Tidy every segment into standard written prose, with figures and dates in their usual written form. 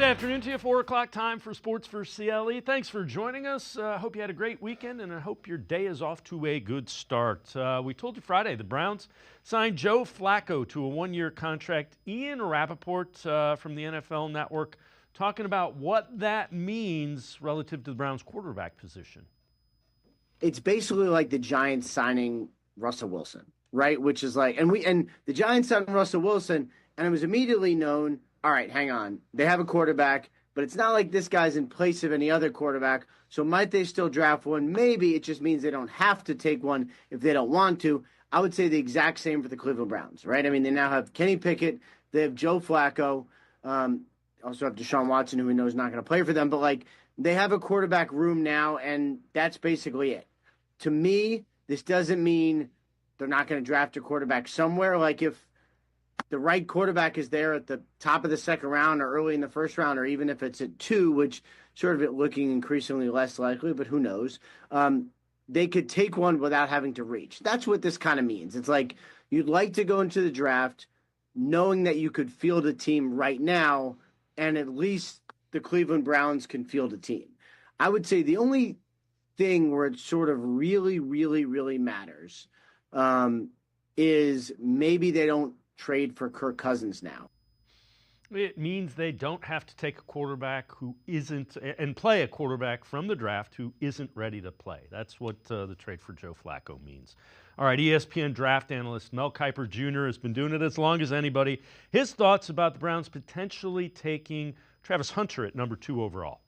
Monday afternoon to you, 4 o'clock time for Sports4CLE. Thanks for joining us. I hope you had a great weekend, and I hope your day is off to a good start. We told you Friday the Browns signed Joe Flacco to a one-year contract. Ian Rappaport from the NFL Network talking about what that means relative to the Browns' quarterback position. It's basically like the Giants signing Russell Wilson, right? Which is like, and the Giants signed Russell Wilson, and it was immediately known, all right, hang on. They have a quarterback, but it's not like this guy's in place of any other quarterback. So might they still draft one? Maybe. It just means they don't have to take one if they don't want to. I would say the exact same for the Cleveland Browns, right? I mean, they now have Kenny Pickett. They have Joe Flacco. Also have Deshaun Watson, who we know is not going to play for them. But, like, they have a quarterback room now, and that's basically it. To me, this doesn't mean they're not going to draft a quarterback somewhere. Like, if the right quarterback is there at the top of the second round or early in the first round, or even if it's at 2, which sort of it looking increasingly less likely, but who knows, they could take one without having to reach. That's what this kind of means. It's like you'd like to go into the draft knowing that you could field a team right now, and at least the Cleveland Browns can field a team. I would say the only thing where it sort of really, really, really matters is maybe they don't trade for Kirk Cousins now. It means they don't have to take a quarterback who isn't, and play a quarterback from the draft who isn't ready to play. That's what the trade for Joe Flacco means. All right, ESPN draft analyst Mel Kiper Jr. has been doing it as long as anybody. His thoughts about the Browns potentially taking Travis Hunter at number 2 overall.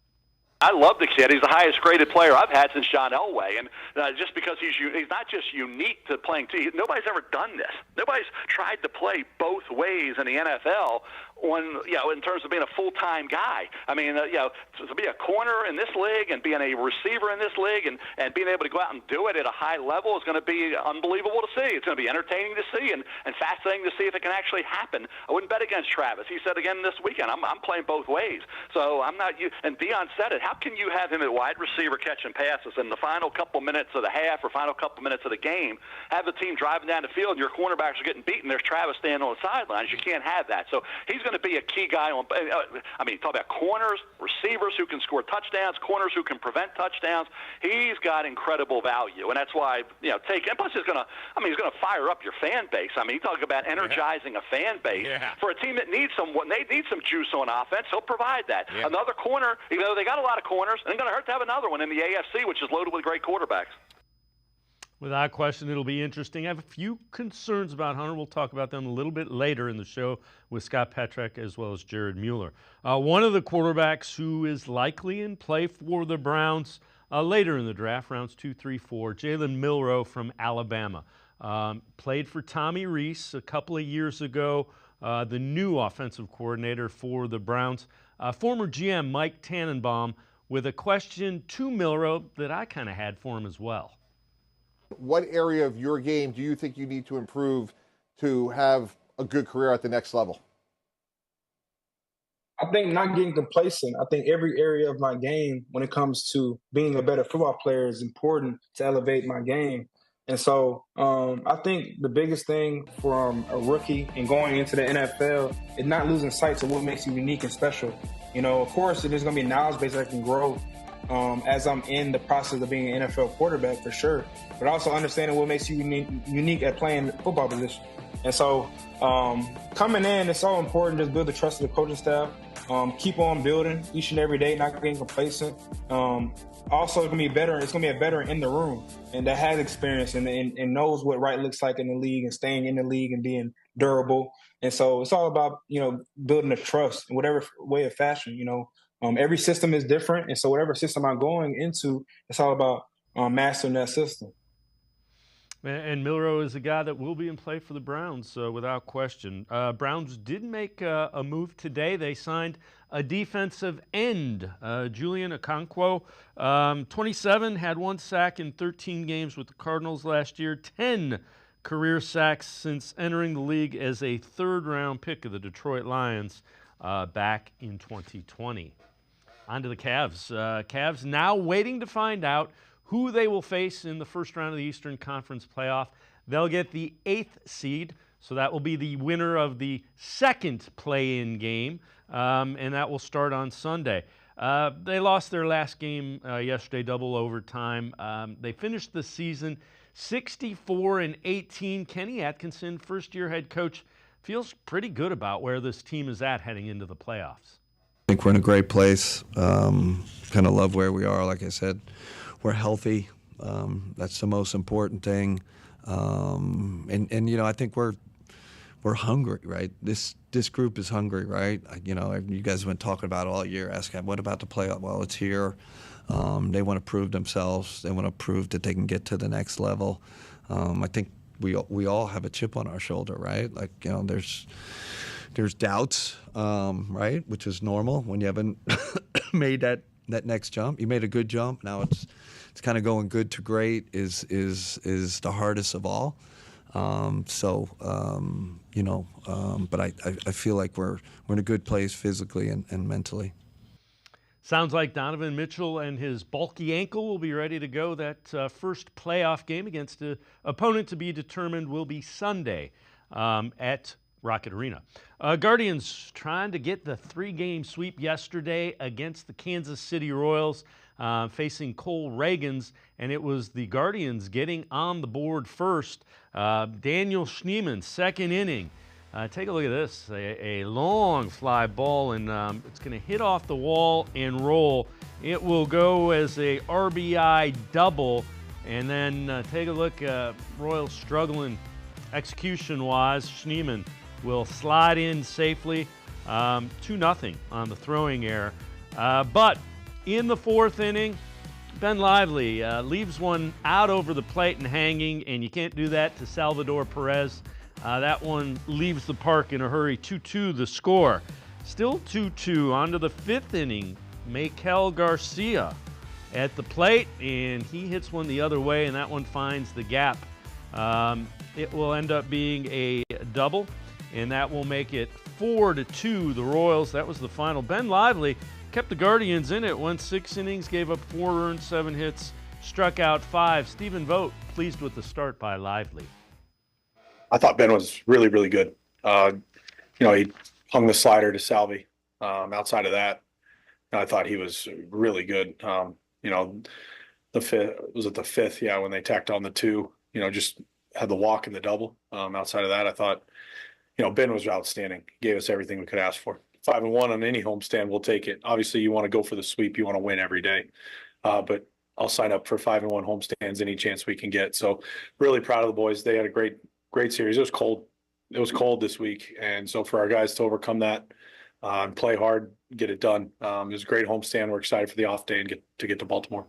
I love the kid. He's the highest-graded player I've had since John Elway, and just because he's not just unique to playing two. Nobody's ever done this. Nobody's tried to play both ways in the NFL in terms of being a full-time guy. I mean, to be a corner in this league and being a receiver in this league and being able to go out and do it at a high level is going to be unbelievable to see. It's going to be entertaining to see and fascinating to see if it can actually happen. I wouldn't bet against Travis. He said again this weekend, I'm playing both ways. So I'm not – and Deion said it. How can you have him at wide receiver catching passes in the final couple minutes of the half or final couple minutes of the game, have the team driving down the field and your cornerbacks are getting beaten, there's Travis standing on the sidelines? You can't have that. So he's going to be a key guy on talk about corners, receivers who can score touchdowns, corners who can prevent touchdowns. He's got incredible value, and that's why, and plus he's going to fire up your fan base. I mean, you talk about energizing a fan base. For a team that needs some juice on offense, he'll provide that. Another corner, even though they got a lot of corners, and it's going to hurt to have another one in the AFC, which is loaded with great quarterbacks. Without question, it'll be interesting. I have a few concerns about Hunter. We'll talk about them a little bit later in the show with Scott Petrak as well as Jared Mueller. One of the quarterbacks who is likely in play for the Browns later in the draft, rounds 2, 3, 4, Jalen Milroe from Alabama. Played for Tommy Rees a couple of years ago, the new offensive coordinator for the Browns. Former GM Mike Tannenbaum with a question to Milroe that I kind of had for him as well. What area of your game do you think you need to improve to have a good career at the next level? I think not getting complacent. I think every area of my game, when it comes to being a better football player, is important to elevate my game. And so I think the biggest thing from a rookie and going into the NFL is not losing sight of what makes you unique and special. Of course, there's going to be knowledge base that can grow as I'm in the process of being an NFL quarterback for sure, but also understanding what makes you unique at playing the football position. And so coming in, it's so important to build the trust of the coaching staff, keep on building each and every day, not getting complacent. Also, it's going to be better. It's going to be a veteran in the room and that has experience and knows what right looks like in the league and staying in the league and being durable. And so it's all about, building a trust in whatever way of fashion, Every system is different, and so whatever system I'm going into, it's all about mastering that system. And Milroe is a guy that will be in play for the Browns without question. Browns did make a move today. They signed a defensive end, Julian Okonkwo. 27, had 1 sack in 13 games with the Cardinals last year, 10 career sacks since entering the league as a third-round pick of the Detroit Lions back in 2020. On to the Cavs. Cavs now waiting to find out who they will face in the first round of the Eastern Conference playoff. They'll get the 8th seed, So that will be the winner of the second play-in game, and that will start on Sunday. They lost their last game yesterday, double overtime. They finished the season 64-18. Kenny Atkinson, first-year head coach, feels pretty good about where this team is at heading into the playoffs. I think we're in a great place. Kind of love where we are. Like I said, we're healthy. That's the most important thing. And you know, I think we're hungry, right? This group is hungry, right? You know, you guys have been talking about it all year, asking, what about the playoff? Well, it's here. They want to prove themselves. They want to prove that they can get to the next level. I think we all have a chip on our shoulder, right? Like, you know, there's doubts, right? Which is normal when you haven't made that next jump. You made a good jump. Now it's kind of going good to great is the hardest of all. You know, but I feel like we're in a good place physically and mentally. Sounds like Donovan Mitchell and his bulky ankle will be ready to go. That first playoff game against an opponent to be determined will be Sunday at Rocket Arena. Guardians trying to get the 3-game sweep yesterday against the Kansas City Royals, facing Cole Reagans, and it was the Guardians getting on the board first. Daniel Schneemann, second inning. Take a look at this, a long fly ball, and it's going to hit off the wall and roll. It will go as a RBI double, and then take a look, Royals struggling execution-wise. Schneemann will slide in safely, 2-0 on the throwing error. But in the fourth inning, Ben Lively leaves one out over the plate and hanging, and you can't do that to Salvador Perez. That one leaves the park in a hurry. 2-2 the score. Still 2-2. On to the fifth inning. Maikel Garcia at the plate, and he hits one the other way, and that one finds the gap. It will end up being a double, and that will make it 4-2 the Royals. That was the final. Ben Lively kept the Guardians in it. Went 6 innings, gave up 4 earned, 7 hits, struck out 5. Stephen Vogt pleased with the start by Lively. I thought Ben was really, really good. You know, he hung the slider to Salvi. Outside of that, I thought he was really good. You know, the fifth? Yeah, when they tacked on the 2, you know, just had the walk and the double. Outside of that, I thought, you know, Ben was outstanding. He gave us everything we could ask for. 5-1 on any homestand, we'll take it. Obviously, you want to go for the sweep. You want to win every day. But I'll sign up for 5-1 homestands any chance we can get. So really proud of the boys. They had a great series. It was cold. It was cold this week. And so for our guys to overcome that and play hard, get it done. It was a great homestand. We're excited for the off day and get to Baltimore.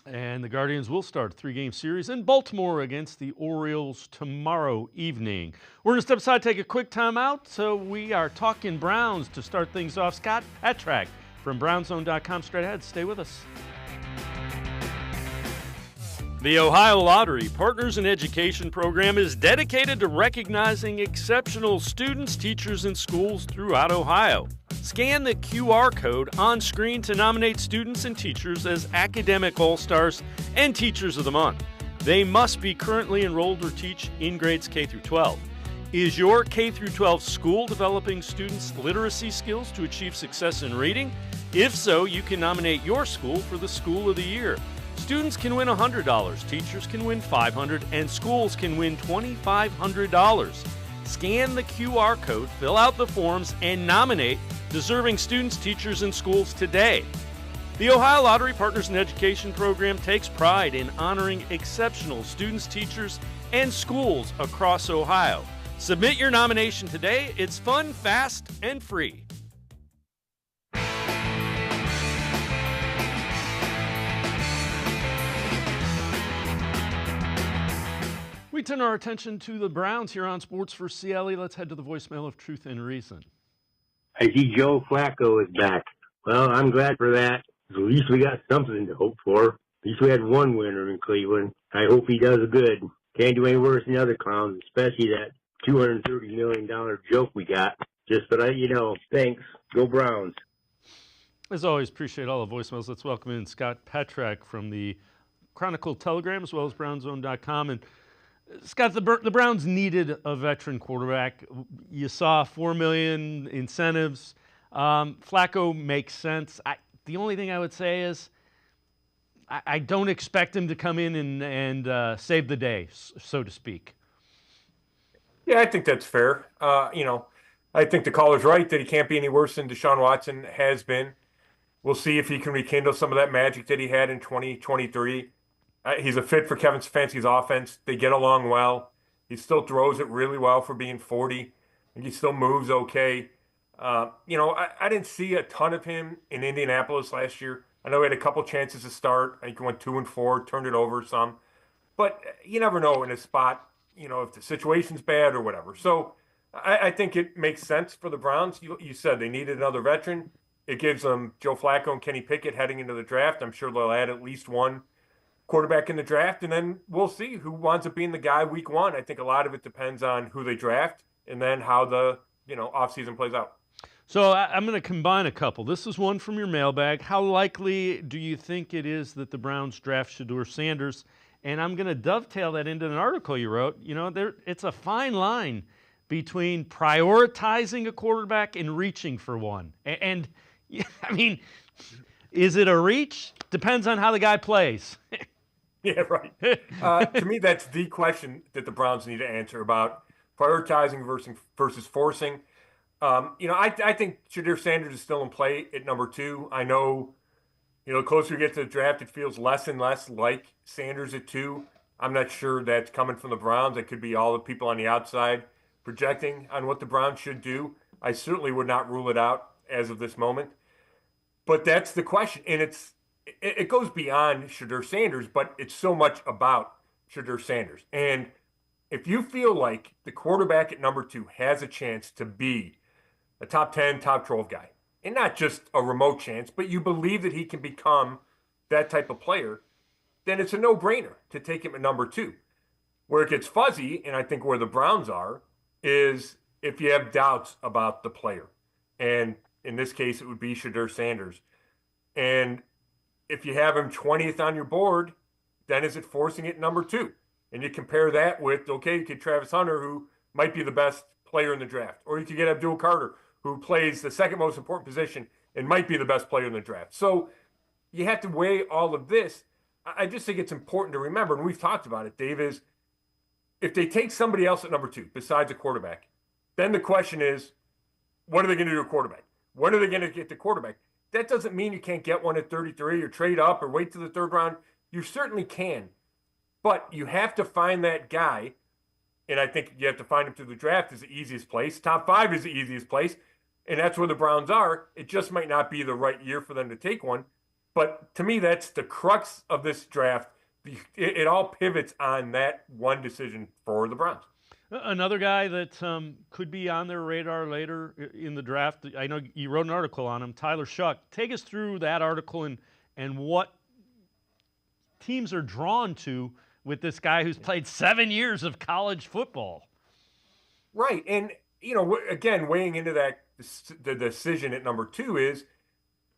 And the Guardians will start a 3-game series in Baltimore against the Orioles tomorrow evening. We're going to step aside, take a quick timeout. So we are talking Browns to start things off. Scott Petrak from BrownZone.com straight ahead. Stay with us. The Ohio Lottery Partners in Education program is dedicated to recognizing exceptional students, teachers, and schools throughout Ohio. Scan the QR code on screen to nominate students and teachers as Academic All-Stars and Teachers of the Month. They must be currently enrolled or teach in grades K through 12. Is your K through 12 school developing students' literacy skills to achieve success in reading? If so, you can nominate your school for the School of the Year. Students can win $100, teachers can win $500, and schools can win $2,500. Scan the QR code, fill out the forms, and nominate deserving students, teachers, and schools today. The Ohio Lottery Partners in Education program takes pride in honoring exceptional students, teachers, and schools across Ohio. Submit your nomination today. It's fun, fast, and free. We turn our attention to the Browns here on Sports4CLE. Let's head to the voicemail of Truth and Reason. I see Joe Flacco is back. Well, I'm glad for that. At least we got something to hope for. At least we had one winner in Cleveland. I hope he does good. Can't do any worse than the other clowns, especially that $230 million joke we got. Just to let you know, thanks. Go Browns. As always, appreciate all the voicemails. Let's welcome in Scott Petrak from the Chronicle Telegram as well as BrownZone.com. And Scott, the Browns needed a veteran quarterback. You saw $4 million incentives. Flacco makes sense. The only thing I would say is I don't expect him to come in and save the day, so to speak. Yeah, I think that's fair. I think the caller's right that he can't be any worse than Deshaun Watson has been. We'll see if he can rekindle some of that magic that he had in 2023. He's a fit for Kevin Stefanski's offense. They get along well. He still throws it really well for being 40, and he still moves okay. I didn't see a ton of him in Indianapolis last year. I know he had a couple chances to start. I think he went 2-4, turned it over some. But you never know in a spot, if the situation's bad or whatever. So I think it makes sense for the Browns. You said they needed another veteran. It gives them Joe Flacco and Kenny Pickett heading into the draft. I'm sure they'll add at least one quarterback in the draft, and then we'll see who winds up being the guy week one. I think a lot of it depends on who they draft and then how the offseason plays out. So I'm going to combine a couple. This is one from your mailbag. How likely do you think it is that the Browns draft Shedeur Sanders? And I'm going to dovetail that into an article you wrote. It's a fine line between prioritizing a quarterback and reaching for one. And I mean, is it a reach? Depends on how the guy plays. Yeah, right. To me, that's the question that the Browns need to answer about prioritizing versus forcing. I think Shedeur Sanders is still in play at number 2. I know, the closer you get to the draft, it feels less and less like Sanders at 2. I'm not sure that's coming from the Browns. It could be all the people on the outside projecting on what the Browns should do. I certainly would not rule it out as of this moment. But that's the question. And it goes beyond Shedeur Sanders, but it's so much about Shedeur Sanders. And if you feel like the quarterback at number 2 has a chance to be a top 10, top 12 guy, and not just a remote chance, but you believe that he can become that type of player, then it's a no-brainer to take him at number 2. Where it gets fuzzy, and I think where the Browns are, is if you have doubts about the player. And in this case, it would be Shedeur Sanders. And if you have him 20th on your board, then is it forcing it number 2? And you compare that with, okay, you get Travis Hunter, who might be the best player in the draft. Or you could get Abdul Carter, who plays the second most important position and might be the best player in the draft. So you have to weigh all of this. I just think it's important to remember, and we've talked about it, Dave, is if they take somebody else at number 2 besides a quarterback, then the question is, what are they going to do to a quarterback? When are they going to get the quarterback? That doesn't mean you can't get one at 33 or trade up or wait to the 3rd round. You certainly can. But you have to find that guy, and I think you have to find him through the draft is the easiest place. Top 5 is the easiest place, and that's where the Browns are. It just might not be the right year for them to take one. But to me, that's the crux of this draft. It all pivots on that one decision for the Browns. Another guy that could be on their radar later in the draft, I know you wrote an article on him, Tyler Shuck. Take us through that article and what teams are drawn to with this guy who's played 7 years of college football. Right. And, again, weighing into that, the decision at number 2 is,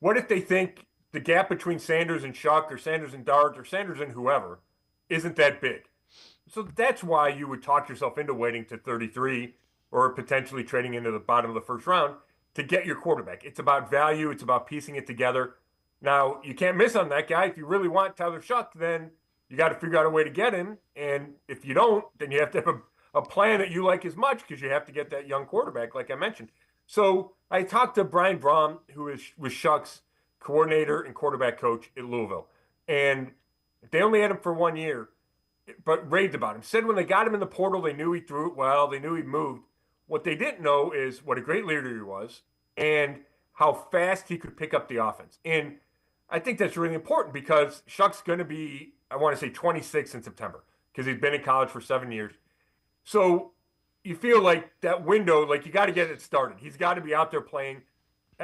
what if they think the gap between Sanders and Shuck or Sanders and Dart or Sanders and whoever isn't that big? So that's why you would talk yourself into waiting to 33 or potentially trading into the bottom of the 1st round to get your quarterback. It's about value. It's about piecing it together. Now, you can't miss on that guy. If you really want Tyler Shuck, then you got to figure out a way to get him. And if you don't, then you have to have a plan that you like as much because you have to get that young quarterback, like I mentioned. So I talked to Brian Braum, who was Shuck's coordinator and quarterback coach at Louisville. And they only had him for 1 year, but raved about him. Said when they got him in the portal, they knew he threw it well. They knew he moved. What they didn't know is what a great leader he was and how fast he could pick up the offense. And I think that's really important because Shuck's going to be, I want to say 26 in September because he's been in college for 7 years. So you feel like that window, like you got to get it started. He's got to be out there playing.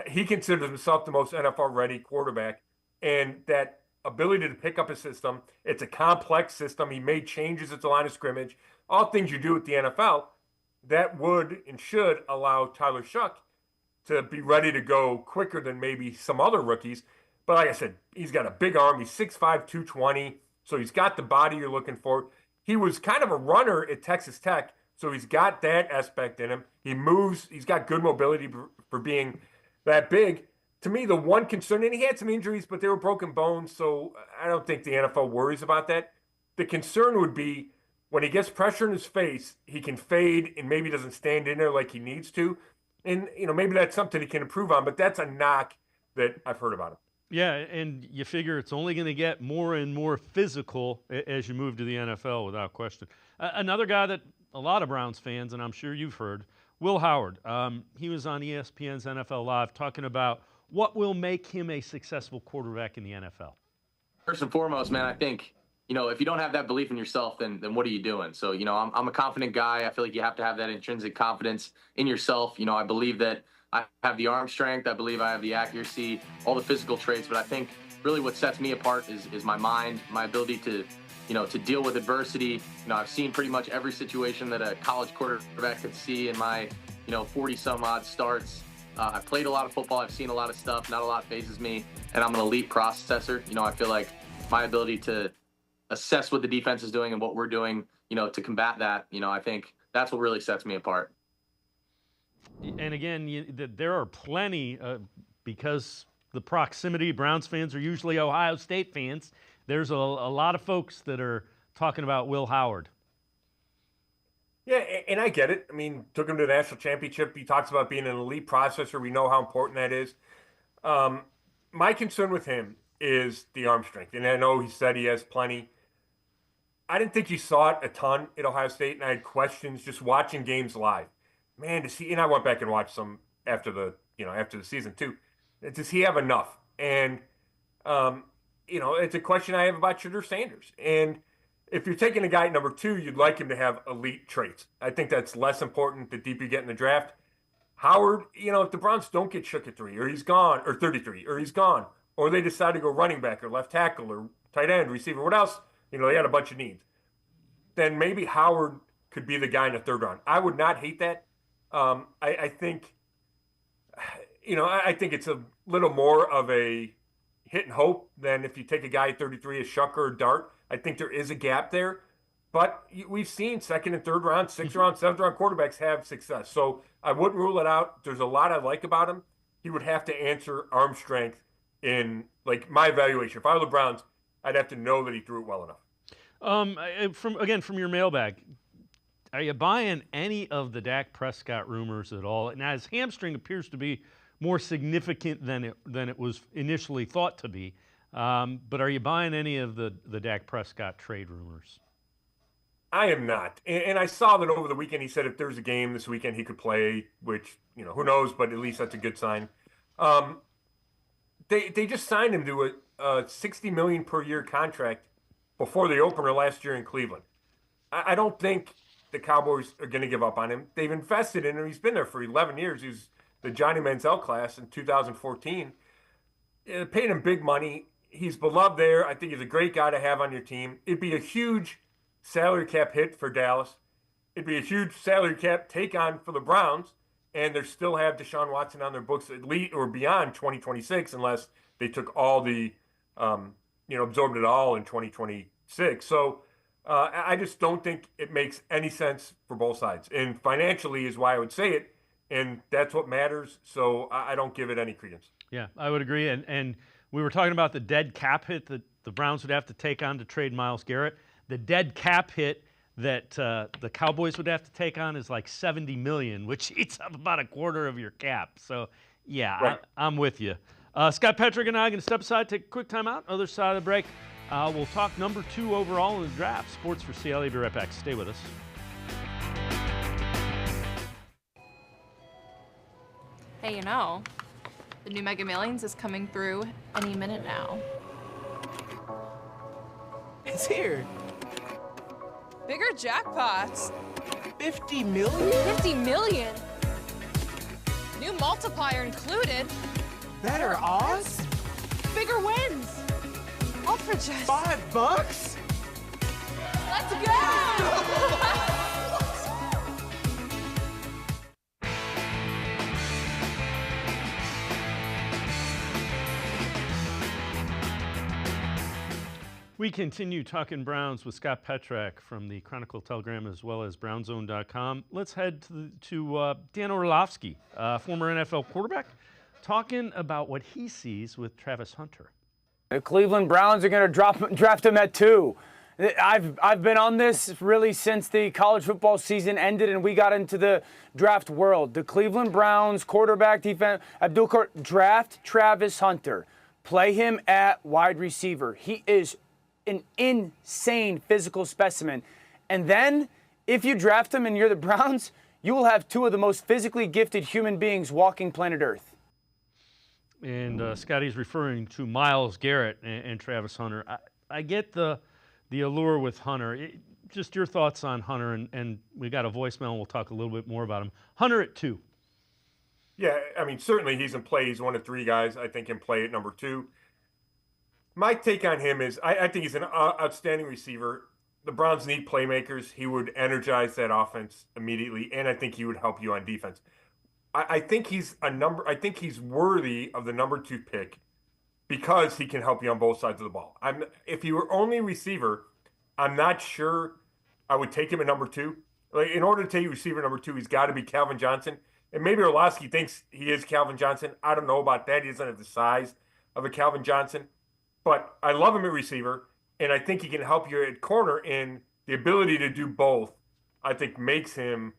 He considers himself the most NFL-ready quarterback, and that ability to pick up a system, it's a complex system. He made changes at the line of scrimmage, all things you do at the NFL, that would and should allow Tyler Shuck to be ready to go quicker than maybe some other rookies. But like I said, he's got a big arm. He's 6'5", 220, so he's got the body you're looking for. he was kind of a runner at Texas Tech, so he's got that aspect in him. He moves. He's got good mobility for being that big. To me, the one concern, and he had some injuries, but they were broken bones, so I don't think the NFL worries about that. The concern would be when he gets pressure in his face, he can fade and maybe doesn't stand in there like he needs to. And, maybe that's something he can improve on, but that's a knock that I've heard about him. Yeah, and you figure it's only going to get more and more physical as you move to the NFL, without question. Another guy that a lot of Browns fans, and I'm sure you've heard, Will Howard. He was on ESPN's NFL Live talking about what will make him a successful quarterback in the NFL. First and foremost, man, I think, if you don't have that belief in yourself, then what are you doing? So, I'm a confident guy. I feel like you have to have that intrinsic confidence in yourself. I believe that I have the arm strength. I believe I have the accuracy, all the physical traits. But I think really what sets me apart is my mind, my ability to deal with adversity. I've seen pretty much every situation that a college quarterback could see in my, 40-some-odd starts. I've played a lot of football. I've seen a lot of stuff. Not a lot phases me. And I'm an elite processor. I feel like my ability to assess what the defense is doing and what we're doing, to combat that, I think that's what really sets me apart. And again, there are plenty, because the proximity, Browns fans are usually Ohio State fans. There's a lot of folks that are talking about Will Howard. Yeah, and I get it. I mean, took him to the national championship. He talks about being an elite processor. We know how important that is. My concern with him is the arm strength. And I know he said he has plenty. I didn't think you saw it a ton at Ohio State, and I had questions just watching games live. Man, does he? And I went back and watched some after the season too. Does he have enough? And it's a question I have about Shadur Sanders. And if you're taking a guy at number 2, you'd like him to have elite traits. I think that's less important the deeper you get in the draft. Howard, if the Browns don't get shook at 3, or he's gone, or 33, or he's gone, or they decide to go running back or left tackle or tight end, receiver, what else? They had a bunch of needs. Then maybe Howard could be the guy in the 3rd round. I would not hate that. I think it's a little more of a hit and hope than if you take a guy at 33, a Shucker or Dart. I think there is a gap there. But we've seen 2nd and 3rd round, 6th round, 7th round quarterbacks have success. So I wouldn't rule it out. There's a lot I like about him. He would have to answer arm strength in, like, my evaluation. If I were the Browns, I'd have to know that he threw it well enough. From your mailbag, are you buying any of the Dak Prescott rumors at all? Now, his hamstring appears to be more significant than it was initially thought to be. But are you buying any of the Dak Prescott trade rumors? I am not. And I saw that over the weekend. He said if there's a game this weekend, he could play, which, who knows, but at least that's a good sign. They just signed him to a $60 million per year contract before the opener last year in Cleveland. I don't think the Cowboys are going to give up on him. They've invested in him. He's been there for 11 years. He's the Johnny Manziel class in 2014. Paid him big money. He's beloved there. I think he's a great guy to have on your team. It'd be a huge salary cap hit for Dallas. It'd be a huge salary cap take on for the Browns, and they still have Deshaun Watson on their books at least or beyond 2026, unless they took all the, absorbed it all in 2026. So I just don't think it makes any sense for both sides. And financially is why I would say it, and that's what matters. So I don't give it any credence. Yeah, I would agree. And we were talking about the dead cap hit that the Browns would have to take on to trade Myles Garrett. The dead cap hit that the Cowboys would have to take on is like $70 million, which eats up about a quarter of your cap. So, yeah, right. I'm with you. Scott Petrick and I are going to step aside, take a quick timeout. Other side of the break, we'll talk number 2 overall in the draft. Sports for CLE. Be right back. Stay with us. Hey, the new Mega Millions is coming through any minute now. It's here. Bigger jackpots. 50 million? 50 million? New multiplier included. Better odds? Bigger wins. All for just $5? Let's go! We We continue talking Browns with Scott Petrak from the Chronicle-Telegram as well as brownzone.com. Let's head to Dan Orlovsky, former NFL quarterback, talking about what he sees with Travis Hunter. The Cleveland Browns are going to draft him at 2. I've been on this really since the college football season ended and we got into the draft world. The Cleveland Browns quarterback defense, draft Travis Hunter. Play him at wide receiver. He is an insane physical specimen. And then, if you draft him and you're the Browns, you will have 2 of the most physically gifted human beings walking planet Earth. And Scotty's referring to Myles Garrett and Travis Hunter. I get the allure with Hunter. Just your thoughts on Hunter, and we got a voicemail, and we'll talk a little bit more about him. Hunter at 2. Yeah, I mean, certainly he's in play. He's one of 3 guys, I think, in play at number 2. My take on him is I think he's an outstanding receiver. The Browns need playmakers. He would energize that offense immediately, and I think he would help you on defense. I think he's worthy of the number 2 pick because he can help you on both sides of the ball. If he were only receiver, I'm not sure I would take him at number 2. Like, in order to take receiver number 2, he's got to be Calvin Johnson. And maybe Orlovsky thinks he is Calvin Johnson. I don't know about that. He doesn't have the size of a Calvin Johnson. But I love him at receiver, and I think he can help you at corner, and the ability to do both, I think, makes him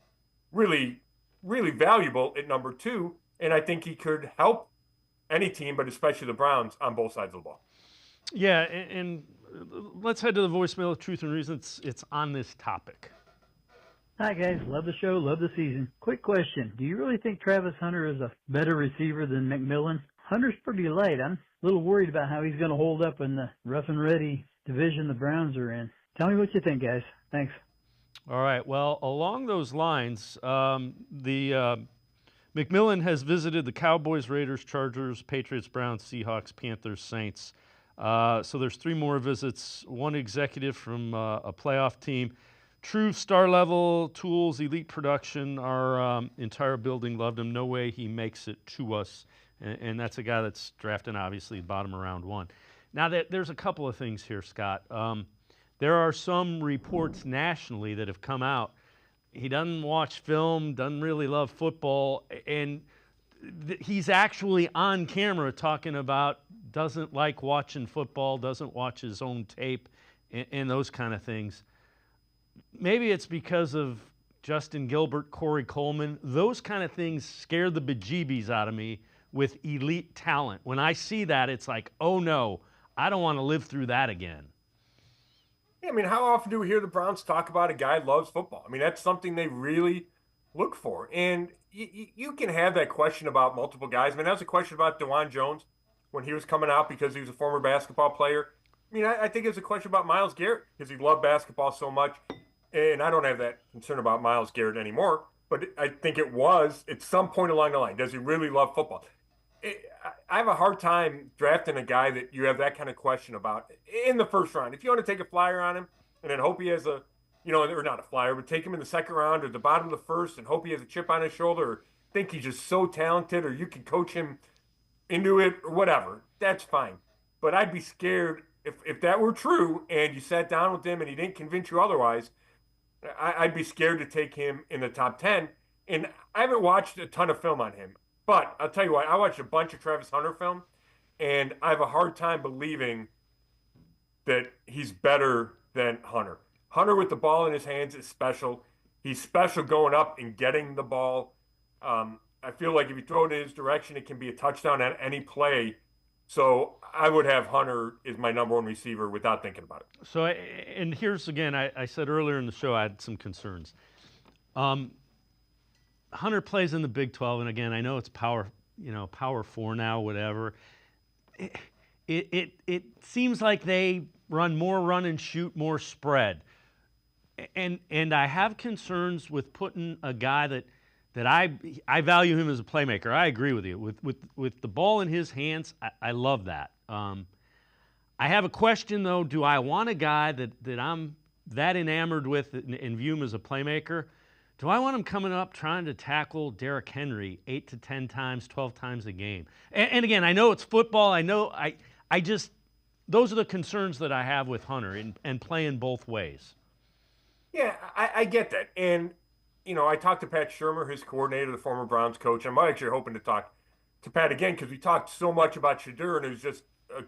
really, really valuable at number 2, and I think he could help any team, but especially the Browns, on both sides of the ball. Yeah, and let's head to the voicemail of Truth and Reason. It's on this topic. Hi, guys. Love the show. Love the season. Quick question. Do you really think Travis Hunter is a better receiver than McMillan? Hunter's pretty light. I'm a little worried about how he's going to hold up in the rough and ready division the Browns are in. Tell me what you think, guys. Thanks. All right. Well, along those lines, McMillan has visited the Cowboys, Raiders, Chargers, Patriots, Browns, Seahawks, Panthers, Saints. So there's 3 more visits, 1 executive from a playoff team. True star-level tools, elite production. Our entire building loved him. No way he makes it to us. And that's a guy that's drafting, obviously, bottom of round 1. Now, there's a couple of things here, Scott. There are some reports nationally that have come out. He doesn't watch film, doesn't really love football, and he's actually on camera talking about doesn't like watching football, doesn't watch his own tape, and those kind of things. Maybe it's because of Justin Gilbert, Corey Coleman. Those kind of things scare the bejeebies out of me with elite talent. When I see that, it's like, oh no, I don't want to live through that again. Yeah, I mean, how often do we hear the Browns talk about a guy who loves football? I mean, that's something they really look for. And you can have that question about multiple guys. I mean, that was a question about DeJuan Jones when he was coming out because he was a former basketball player. I mean, I think it's a question about Myles Garrett because he loved basketball so much. And I don't have that concern about Myles Garrett anymore. But I think it was at some point along the line. Does he really love football? I have a hard time drafting a guy that you have that kind of question about in the first round. If you want to take a flyer on him and then hope he has or not a flyer, but take him in the second round or the bottom of the first and hope he has a chip on his shoulder or think he's just so talented or you can coach him into it or whatever, that's fine. But I'd be scared if that were true and you sat down with him and he didn't convince you otherwise, I'd be scared to take him in the top 10. And I haven't watched a ton of film on him. But I'll tell you what, I watched a bunch of Travis Hunter film, and I have a hard time believing that he's better than Hunter. Hunter with the ball in his hands is special. He's special going up and getting the ball. I feel like if you throw it in his direction, it can be a touchdown on any play. So I would have Hunter as my number 1 receiver without thinking about it. So, and here's again, I said earlier in the show I had some concerns. Hunter plays in the Big 12, and again, I know it's power 4 now, whatever. It seems like they run more run and shoot, more spread, and I have concerns with putting a guy that I value him as a playmaker. I agree with you. With the ball in his hands, I love that. I have a question though. Do I want a guy that I'm that enamored with and view him as a playmaker? Do I want him coming up trying to tackle Derrick Henry 8 to 10 times, 12 times a game? And again, I know it's football. I know I just those are the concerns that I have with Hunter and playing both ways. Yeah, I get that. And, I talked to Pat Shermer, his coordinator, the former Browns coach. I'm actually hoping to talk to Pat again because we talked so much about Shadur, and it was just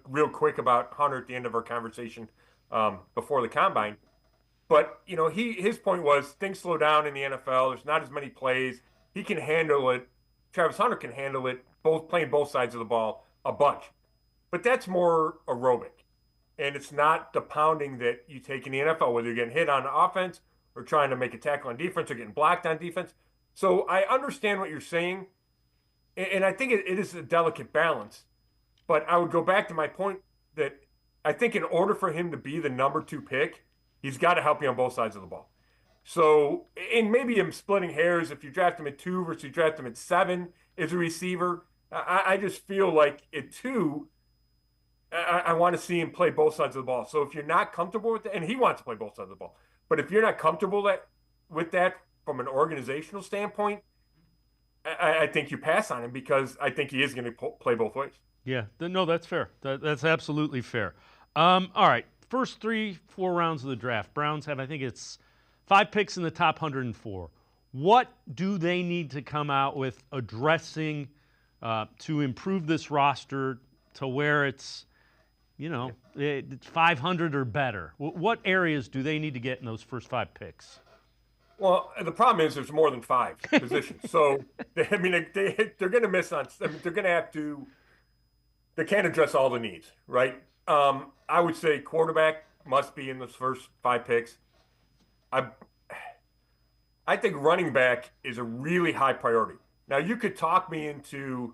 real quick about Hunter at the end of our conversation before the combine. But, his point was things slow down in the NFL. There's not as many plays. He can handle it. Travis Hunter can handle it, playing both sides of the ball a bunch. But that's more aerobic. And it's not the pounding that you take in the NFL, whether you're getting hit on offense or trying to make a tackle on defense or getting blocked on defense. So I understand what you're saying. And I think it is a delicate balance. But I would go back to my point that I think in order for him to be the number 2 pick, he's got to help you on both sides of the ball. So, and maybe I'm splitting hairs if you draft him at 2 versus you draft him at 7 as a receiver. I just feel like at 2, I want to see him play both sides of the ball. So if you're not comfortable with that, and he wants to play both sides of the ball, but if you're not comfortable with that from an organizational standpoint, I think you pass on him because I think he is going to play both ways. Yeah, no, that's fair. That's absolutely fair. All right, first 3-4 rounds of the draft. Browns have, I think it's 5 picks in the top 104. What do they need to come out with addressing to improve this roster to where it's, it's 500 or better? What areas do they need to get in those first 5 picks? Well, the problem is there's more than 5 positions. So, they're going to miss on. They're going to have to. They can't address all the needs, right? I would say quarterback must be in those first 5 picks. I think running back is a really high priority. Now, you could talk me into,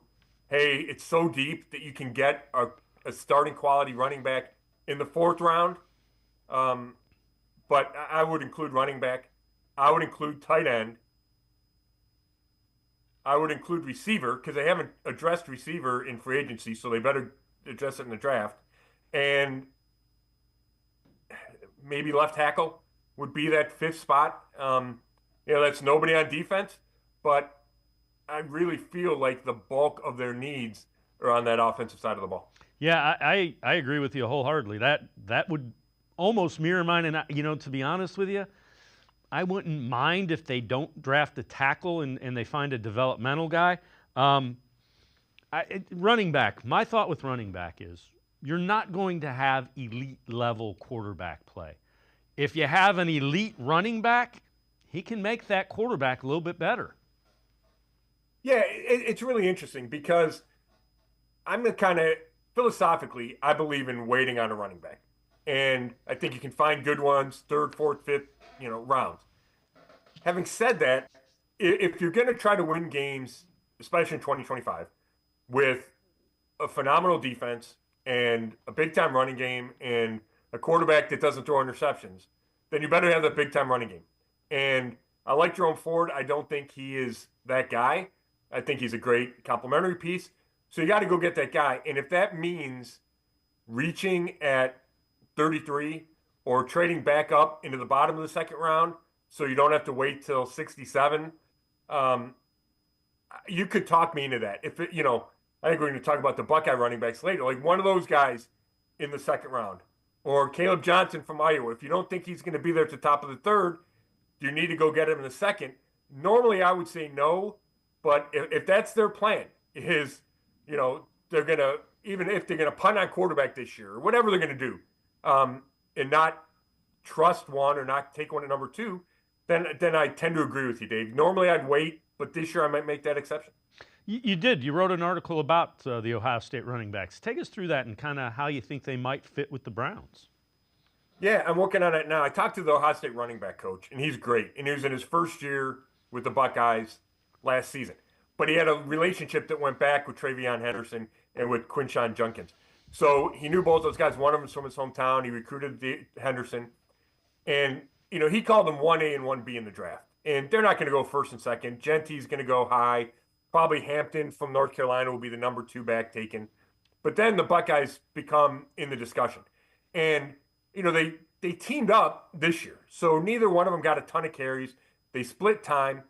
hey, it's so deep that you can get a starting quality running back in the 4th round. But I would include running back. I would include tight end. I would include receiver because they haven't addressed receiver in free agency, so they better address it in the draft. And maybe left tackle would be that 5th spot. That's nobody on defense, but I really feel like the bulk of their needs are on that offensive side of the ball. Yeah, I agree with you wholeheartedly. That would almost mirror mine. And, to be honest with you, I wouldn't mind if they don't draft a tackle and they find a developmental guy. Running back, my thought with running back is you're not going to have elite level quarterback play. If you have an elite running back, he can make that quarterback a little bit better. Yeah, it's really interesting because I'm the kind of, philosophically, I believe in waiting on a running back. And I think you can find good ones, 3rd, 4th, 5th, rounds. Having said that, if you're going to try to win games, especially in 2025, with a phenomenal defense and a big-time running game and a quarterback that doesn't throw interceptions, then you better have that big-time running game. And I like Jerome Ford. I don't think he is that guy. I think he's a great complementary piece. So you got to go get that guy. And if that means reaching at 33 or trading back up into the bottom of the 2nd round so you don't have to wait till 67, you could talk me into that. If it, I think we're going to talk about the Buckeye running backs later. Like one of those guys in the 2nd round or Caleb Johnson from Iowa. If you don't think he's going to be there at the top of the 3rd, you need to go get him in the 2nd. Normally I would say no, but if that's their plan is, they're going to, even if they're going to punt on quarterback this year or whatever they're going to do, and not trust one or not take one at number 2, then I tend to agree with you, Dave. Normally I'd wait, but this year I might make that exception. You did. You wrote an article about the Ohio State running backs. Take us through that and kind of how you think they might fit with the Browns. Yeah, I'm working on it now. I talked to the Ohio State running back coach, and he's great. And he was in his first year with the Buckeyes last season. But he had a relationship that went back with Travion Henderson and with Quinshon Judkins. So he knew both those guys. One of them was from his hometown. He recruited Henderson. And, he called them 1A and 1B in the draft. And they're not going to go 1st and 2nd. Genty's going to go high. Probably Hampton from North Carolina will be the number 2 back taken. But then the Buckeyes become in the discussion. And, they teamed up this year. So neither one of them got a ton of carries. They split time.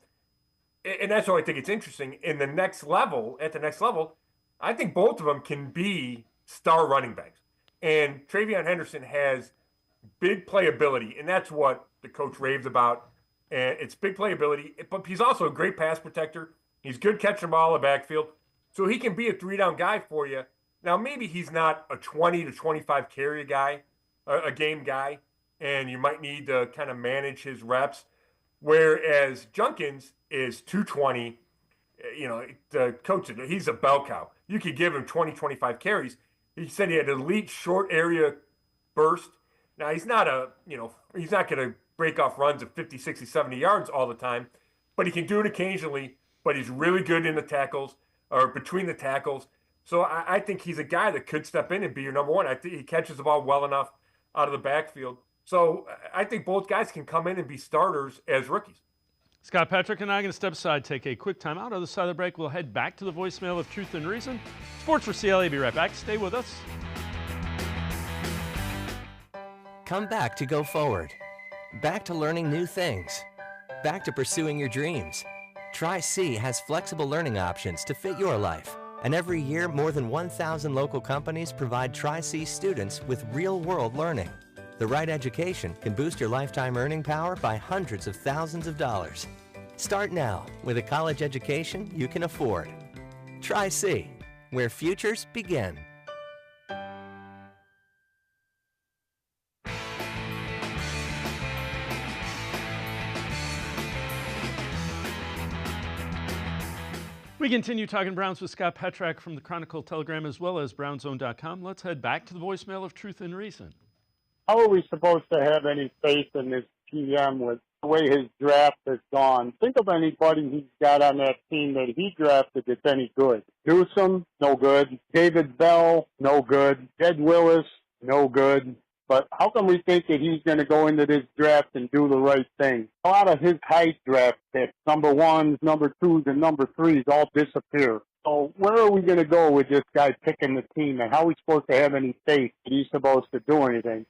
And that's why I think it's interesting. At the next level, I think both of them can be star running backs. And Travion Henderson has big playability, and that's what the coach raves about. And it's big playability, but he's also a great pass protector. He's good catching the ball in the backfield, so he can be a 3-down guy for you. Now, maybe he's not a 20 to 25 carry guy, a game guy, and you might need to kind of manage his reps. Whereas Junkins is 220. The coach, he's a bell cow. You could give him 20, 25 carries. He said he had elite short area burst. Now, he's not he's not going to break off runs of 50, 60, 70 yards all the time, but he can do it occasionally. But he's really good in the tackles or between the tackles. So I think he's a guy that could step in and be your number one. I think he catches the ball well enough out of the backfield. So I think both guys can come in and be starters as rookies. Scott Patrick and I are going to step aside, take a quick time out. On the side of the break, we'll head back to the voicemail of Truth and Reason. Sports4CLE, be right back. Stay with us. Come back to go forward. Back to learning new things. Back to pursuing your dreams. Tri-C has flexible learning options to fit your life. And every year, more than 1,000 local companies provide Tri-C students with real-world learning. The right education can boost your lifetime earning power by hundreds of thousands of dollars. Start now with a college education you can afford. Tri-C, where futures begin. We continue talking Browns with Scott Petrak from the Chronicle Telegram as well as brownzone.com. Let's head back to the voicemail of Truth and Reason. How are we supposed to have any faith in this GM with the way his draft has gone? Think of anybody he's got on that team that he drafted that's any good. Newsom, no good. David Bell, no good. Jed Willis, no good. But how come we think that he's going to go into this draft and do the right thing? A lot of his high draft picks, number ones, number twos, and number threes all disappear. So where are we going to go with this guy picking the team, and how are we supposed to have any faith that he's supposed to do anything?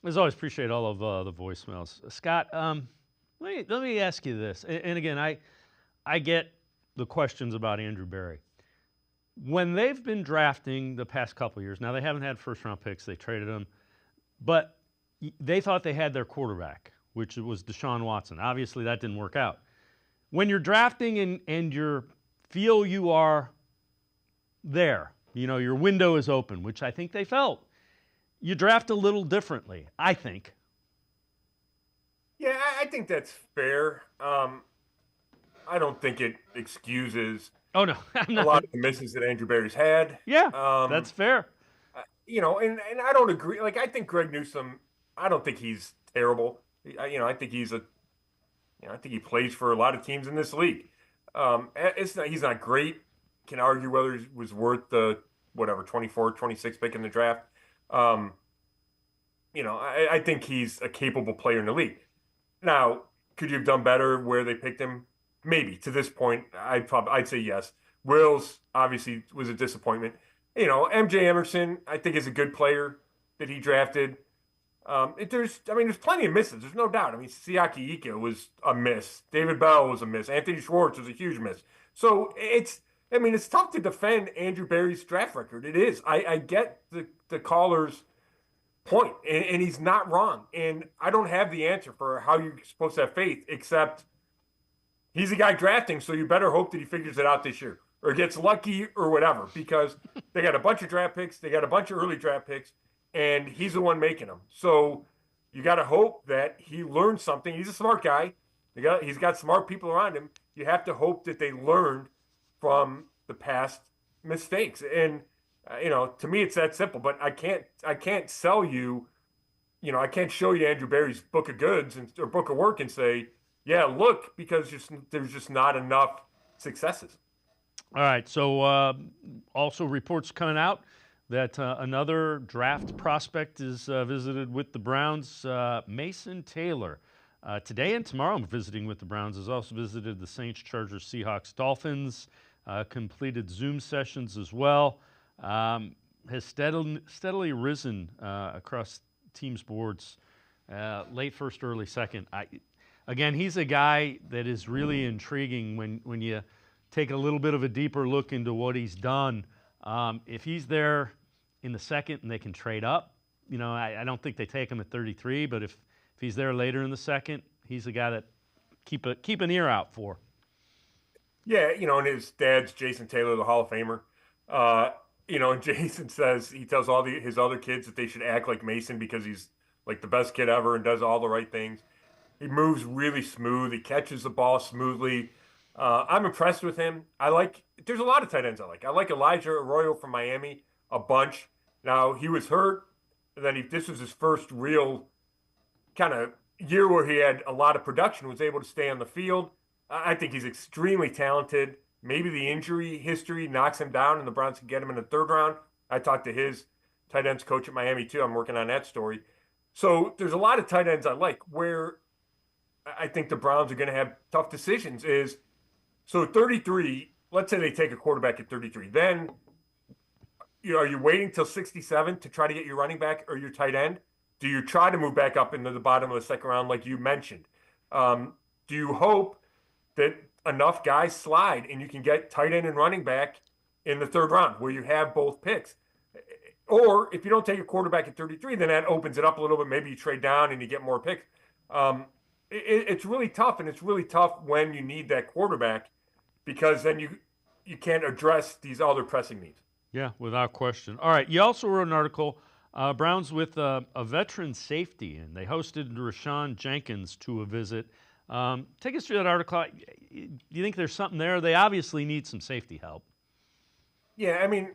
As always, appreciate all of the voicemails. Scott, let me ask you this. And again, I get the questions about Andrew Berry. When they've been drafting the past couple of years, now they haven't had first-round picks. They traded them. But they thought they had their quarterback, which was Deshaun Watson. Obviously, that didn't work out. When you're drafting and you feel you are there, your window is open, which I think they felt, you draft a little differently, I think. Yeah, I think that's fair. I don't think it excuses a lot of the misses that Andrew Berry's had. Yeah, that's fair. And I don't agree. Like, I think Greg Newsome, I don't think he's terrible. I think he's I think he plays for a lot of teams in this league. He's not great. Can argue whether he was worth the 24, 26 pick in the draft. I think he's a capable player in the league. Now, could you have done better where they picked him? Maybe. To this point, I'd say yes. Wills obviously was a disappointment. MJ Emerson, I think, is a good player that he drafted. There's plenty of misses. There's no doubt. Siaki Ika was a miss. David Bell was a miss. Anthony Schwartz was a huge miss. So it's tough to defend Andrew Berry's draft record. It is. I get the caller's point, and he's not wrong. And I don't have the answer for how you're supposed to have faith, except he's a guy drafting, so you better hope that he figures it out this year or gets lucky or whatever, because they got a bunch of draft picks, they got a bunch of early draft picks, and he's the one making them. So you got to hope that he learns something. He's a smart guy. He's got smart people around him. You have to hope that they learned from the past mistakes. And to me, it's that simple. But I can't sell you. I can't show you Andrew Berry's book of goods or book of work and say, yeah, look, because there's just not enough successes. All right. So also reports coming out that another draft prospect is visited with the Browns, Mason Taylor. Today and tomorrow I'm visiting with the Browns. Has also visited the Saints, Chargers, Seahawks, Dolphins, completed Zoom sessions as well. Has steadily risen across teams' boards, late first, early second. Again, he's a guy that is really intriguing when you take a little bit of a deeper look into what he's done. If he's there in the second and they can trade up, I don't think they take him at 33, but if he's there later in the second, he's a guy that keep an ear out for. Yeah, and his dad's Jason Taylor, the Hall of Famer. And Jason says he tells all his other kids that they should act like Mason because he's like the best kid ever and does all the right things. He moves really smooth. He catches the ball smoothly. I'm impressed with him. There's a lot of tight ends I like. I like Elijah Arroyo from Miami a bunch. Now, he was hurt. And then this was his first real kind of year where he had a lot of production, was able to stay on the field. I think he's extremely talented. Maybe the injury history knocks him down and the Browns can get him in the third round. I talked to his tight ends coach at Miami too. I'm working on that story. So there's a lot of tight ends I like. Where I think the Browns are going to have tough decisions is, so 33, let's say they take a quarterback at 33. Then, are you waiting till 67 to try to get your running back or your tight end? Do you try to move back up into the bottom of the second round like you mentioned? Do you hope that enough guys slide and you can get tight end and running back in the third round where you have both picks? Or if you don't take a quarterback at 33, then that opens it up a little bit. Maybe you trade down and you get more picks. It's really tough, and it's really tough when you need that quarterback because then you can't address these other pressing needs. Yeah, without question. All right, you also wrote an article, Browns with a veteran safety, and they hosted Rashawn Jenkins to a visit. Take us through that article. Do you think there's something there? They obviously need some safety help. Yeah, I mean,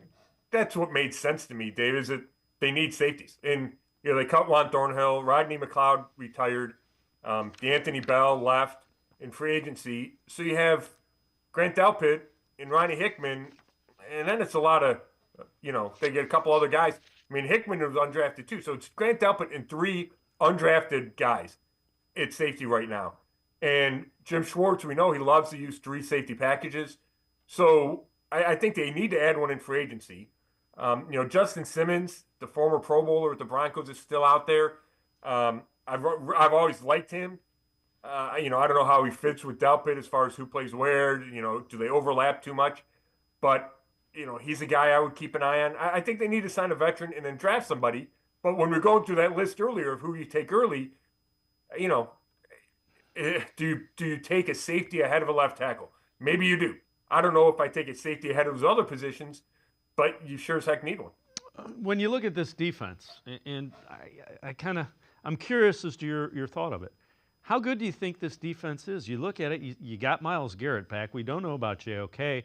that's what made sense to me, Dave, is that they need safeties. And, they cut Juan Thornhill, Rodney McLeod retired, D'Anthony Bell left in free agency. So you have Grant Delpit and Ronnie Hickman, and then it's a lot of, they get a couple other guys. I mean, Hickman was undrafted too. So it's Grant Delpit and 3 undrafted guys at safety right now. And Jim Schwartz, we know he loves to use 3 safety packages. So I think they need to add one in free agency. Justin Simmons, the former Pro Bowler with the Broncos, is still out there. I've always liked him. I don't know how he fits with Delpit as far as who plays where. Do they overlap too much? But, he's a guy I would keep an eye on. I think they need to sign a veteran and then draft somebody. But when we're going through that list earlier of who you take early, do you take a safety ahead of a left tackle? Maybe you do. I don't know if I take a safety ahead of those other positions, but you sure as heck need one. When you look at this defense, and I'm curious as to your thought of it. How good do you think this defense is? You look at it, you got Myles Garrett back. We don't know about JOK.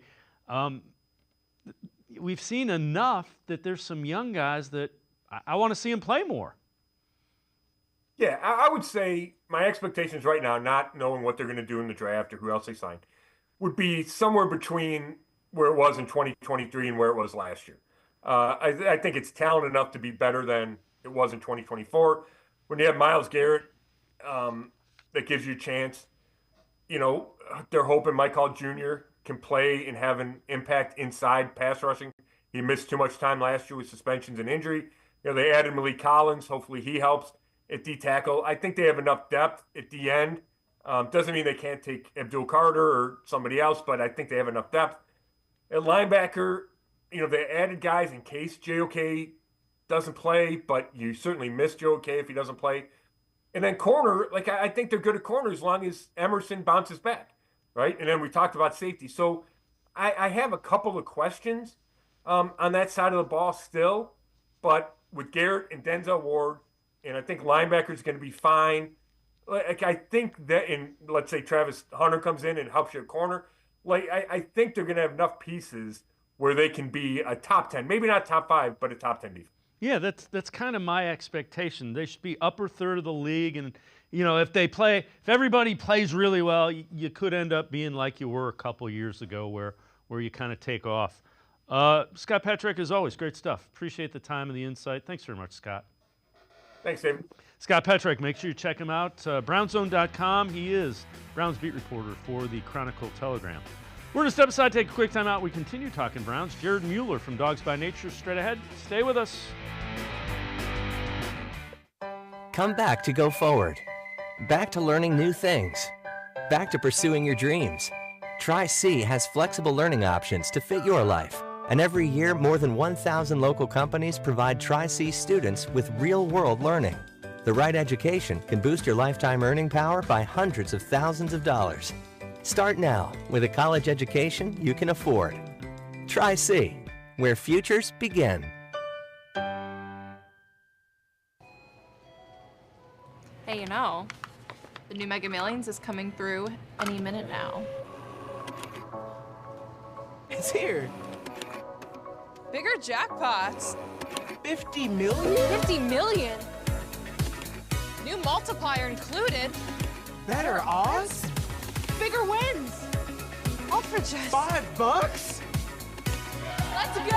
We've seen enough that there's some young guys that I want to see them play more. Yeah, I would say my expectations right now, not knowing what they're going to do in the draft or who else they signed, would be somewhere between where it was in 2023 and where it was last year. I think it's talent enough to be better than it was in 2024. When you have Myles Garrett, that gives you a chance. They're hoping Mike Hall Jr. can play and have an impact inside pass rushing. He missed too much time last year with suspensions and injury. They added Malik Collins. Hopefully he helps at D tackle. I think they have enough depth at the end. Doesn't mean they can't take Abdul Carter or somebody else, but I think they have enough depth. At linebacker, they added guys in case JOK doesn't play, but you certainly miss JOK if he doesn't play. And then corner, I think they're good at corner as long as Emerson bounces back, right? And then we talked about safety. So I have a couple of questions on that side of the ball still, but with Garrett and Denzel Ward, and I think linebacker is going to be fine. I think that let's say Travis Hunter comes in and helps you at corner. I think they're going to have enough pieces where they can be a top 10, maybe not top 5, but a top 10 defense. Yeah, that's kind of my expectation. They should be upper third of the league, and if everybody plays really well, you could end up being like you were a couple years ago, where you kind of take off. Scott Petrak, as always, great stuff. Appreciate the time and the insight. Thanks very much, Scott. Thanks, David. Scott Petrak, make sure you check him out. Brownzone.com. He is Browns beat reporter for the Chronicle Telegram. We're going to step aside, take a quick time out. We continue talking Browns. Jared Mueller from Dogs by Nature straight ahead. Stay with us. Come back to Go Forward. Back to learning new things. Back to pursuing your dreams. Tri-C has flexible learning options to fit your life. And every year, more than 1,000 local companies provide Tri-C students with real-world learning. The right education can boost your lifetime earning power by hundreds of thousands of dollars. Start now with a college education you can afford. Tri-C, where futures begin. Hey, you know, the new Mega Millions is coming through any minute now. It's here. Bigger jackpots. 50 million? 50 million? New multiplier included. Better odds? Bigger wins. All for just $5? Let's go!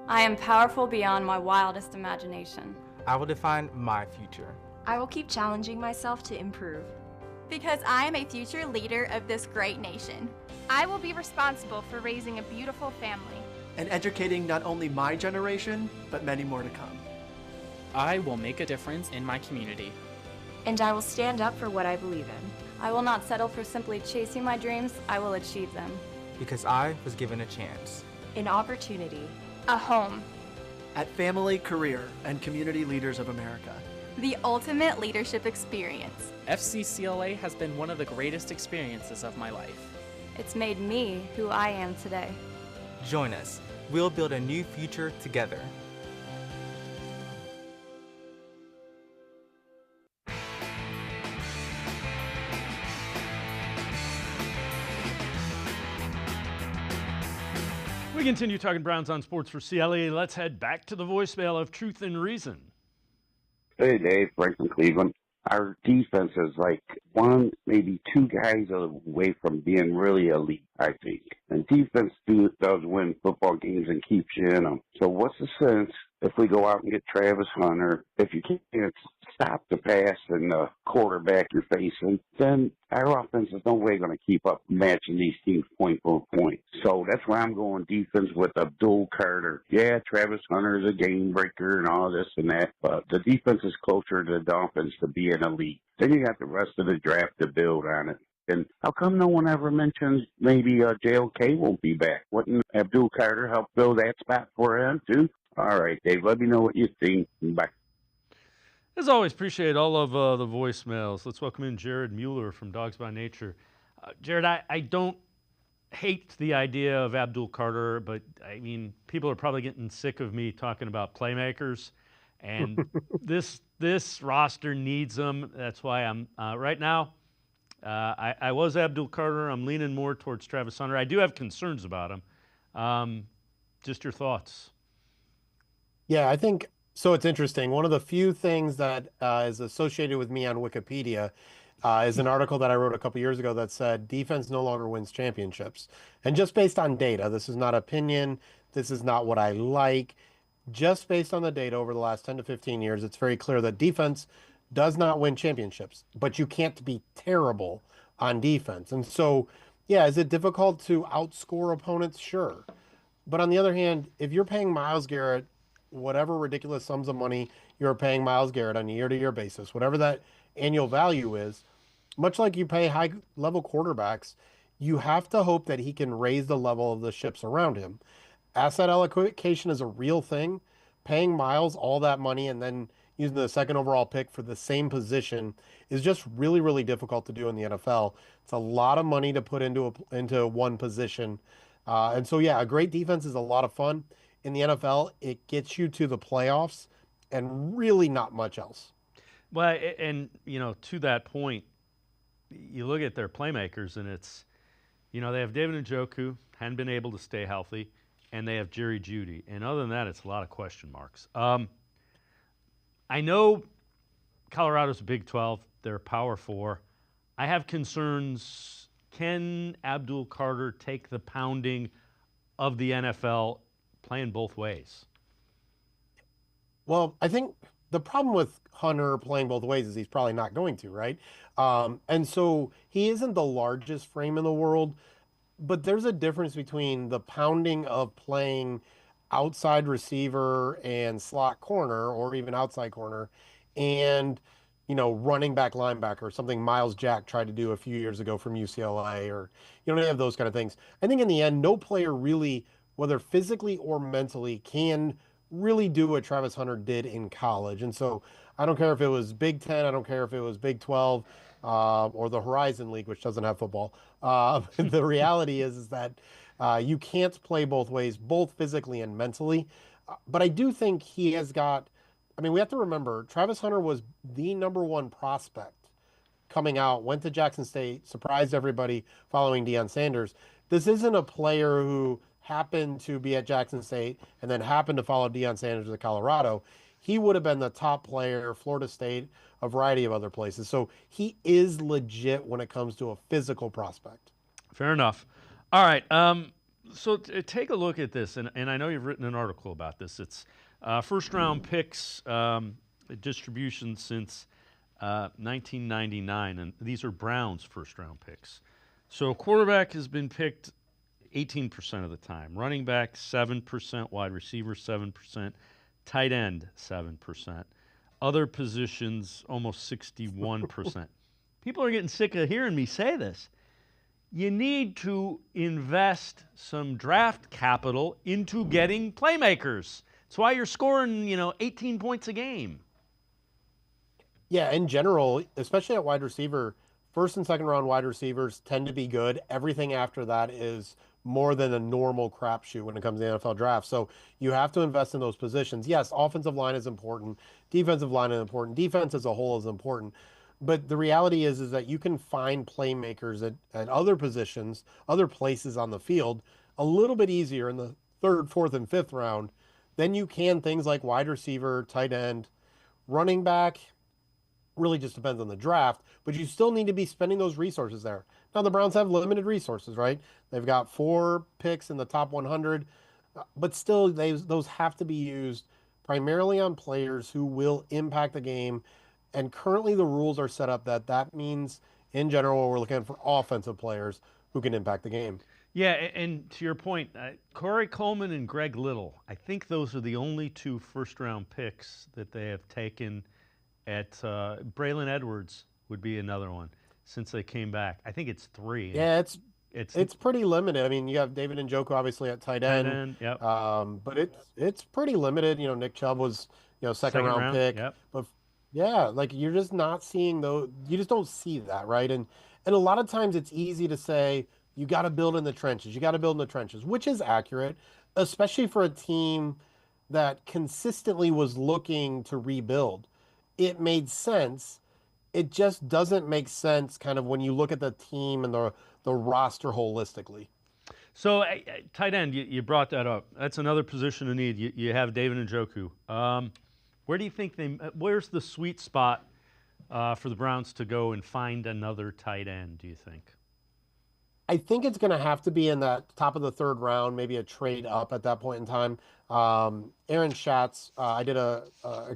I am powerful beyond my wildest imagination. I will define my future. I will keep challenging myself to improve. Because I am a future leader of this great nation. I will be responsible for raising a beautiful family. And educating not only my generation, but many more to come. I will make a difference in my community. And I will stand up for what I believe in. I will not settle for simply chasing my dreams, I will achieve them. Because I was given a chance. An opportunity. A home. At Family, Career, and Community Leaders of America. The ultimate leadership experience. FCCLA has been one of the greatest experiences of my life. It's made me who I am today. Join us. We'll build a new future together. We continue talking Browns on Sports for CLE. Let's head back to the voicemail of Truth and Reason. Hey, Dave, Frank from Cleveland. Our defense is like one, maybe two guys away from being really elite, I think. And defense does win football games and keeps you in them. So what's the sense if we go out and get Travis Hunter? If you can't stop the pass and the quarterback you're facing, then our offense is no way going to keep up matching these teams point for point. So that's why I'm going defense with Abdul Carter. Yeah, Travis Hunter is a game breaker and all this and that, but the defense is closer to the Dolphins to be an elite. Then you got the rest of the draft to build on it. And how come no one ever mentions maybe JLK won't be back? Wouldn't Abdul Carter help fill that spot for him too? All right, Dave, let me know what you think. Bye. As always, appreciate all of the voicemails. Let's welcome in Jared Mueller from Dogs by Nature. Jared, I don't hate the idea of Abdul Carter, but I mean, people are probably getting sick of me talking about playmakers, and this roster needs them. That's why I'm right now. I was Abdul Carter. I'm leaning more towards Travis Hunter. I do have concerns about him. Just your thoughts. Yeah, I think so. It's interesting. One of the few things that is associated with me on Wikipedia is an article that I wrote a couple years ago that said defense no longer wins championships. And just based on data, this is not opinion. This is not what I like. Just based on the data over the last 10 to 15 years, it's very clear that defense does not win championships, but you can't be terrible on defense. And so, yeah, is it difficult to outscore opponents? Sure. But on the other hand, if you're paying Myles Garrett whatever ridiculous sums of money you're paying Myles Garrett on a year-to-year basis, whatever that annual value is, much like you pay high-level quarterbacks, you have to hope that he can raise the level of the ships around him. Asset allocation is a real thing. Paying Myles all that money and then using the second overall pick for the same position is just really, really difficult to do in the NFL. It's a lot of money to put into one position. And so, yeah, a great defense is a lot of fun. In the NFL, it gets you to the playoffs and really not much else. Well, and, you know, to that point, you look at their playmakers and it's, you know, they have David Njoku, hadn't been able to stay healthy, and they have Jerry Jeudy. And other than that, it's a lot of question marks. I know Colorado's Big 12, they're Power 4. I have concerns. Can Abdul Carter take the pounding of the NFL playing both ways? Well, I think the problem with Hunter playing both ways is he's probably not going to, right? And so he isn't the largest frame in the world, but there's a difference between the pounding of playing outside receiver and slot corner or even outside corner and running back linebacker, something Miles Jack tried to do a few years ago from UCLA, or any of those kind of things. I think in the end, no player really, whether physically or mentally, can really do what Travis Hunter did in college. And so I don't care if it was Big Ten, I don't care if it was Big 12, or the Horizon League, which doesn't have football. The reality is that you can't play both ways, both physically and mentally. But I do think he has got, we have to remember, Travis Hunter was the #1 prospect coming out, went to Jackson State, surprised everybody following Deion Sanders. This isn't a player who happened to be at Jackson State and then happened to follow Deion Sanders to Colorado. He would have been the top player, Florida State, a variety of other places. So he is legit when it comes to a physical prospect. Fair enough. All right. So take a look at this, and I know you've written an article about this. It's first-round picks distribution since 1999, and these are Browns' first-round picks. So quarterback has been picked 18% of the time, running back 7%, wide receiver 7%, tight end 7%, other positions almost 61%. People are getting sick of hearing me say this. You need to invest some draft capital into getting playmakers. That's why you're scoring, 18 points a game. Yeah, in general, especially at wide receiver, first and second round wide receivers tend to be good. Everything after that is more than a normal crapshoot when it comes to the NFL draft. So you have to invest in those positions. Yes, offensive line is important. Defensive line is important. Defense as a whole is important. But the reality is that you can find playmakers at other positions, other places on the field, a little bit easier in the third, fourth, and fifth round than you can things like wide receiver, tight end, running back. Really just depends on the draft, but you still need to be spending those resources there. Now, the Browns have limited resources, right? They've got 4 picks in the top 100, but still those have to be used primarily on players who will impact the game. And currently the rules are set up that means, in general, we're looking for offensive players who can impact the game. Yeah, and to your point, Corey Coleman and Greg Little, I think those are the only 2 first-round picks that they have taken. At Braylon Edwards would be another one since they came back. I think it's 3. Yeah, it's pretty limited. I mean, you have David Njoku obviously at tight end. Yep. But it's pretty limited. Nick Chubb was second round pick. Yep. But yeah, like you're just not seeing those. You just don't see that, right? And a lot of times it's easy to say you got to build in the trenches. You got to build in the trenches, which is accurate, especially for a team that consistently was looking to rebuild. It made sense. It just doesn't make sense kind of when you look at the team and the roster holistically. So tight end, you brought that up. That's another position of need. You have David Njoku. Where do you think where's the sweet spot for the Browns to go and find another tight end, do you think? I think it's going to have to be in that top of the third round, maybe a trade up at that point in time. Aaron Schatz, I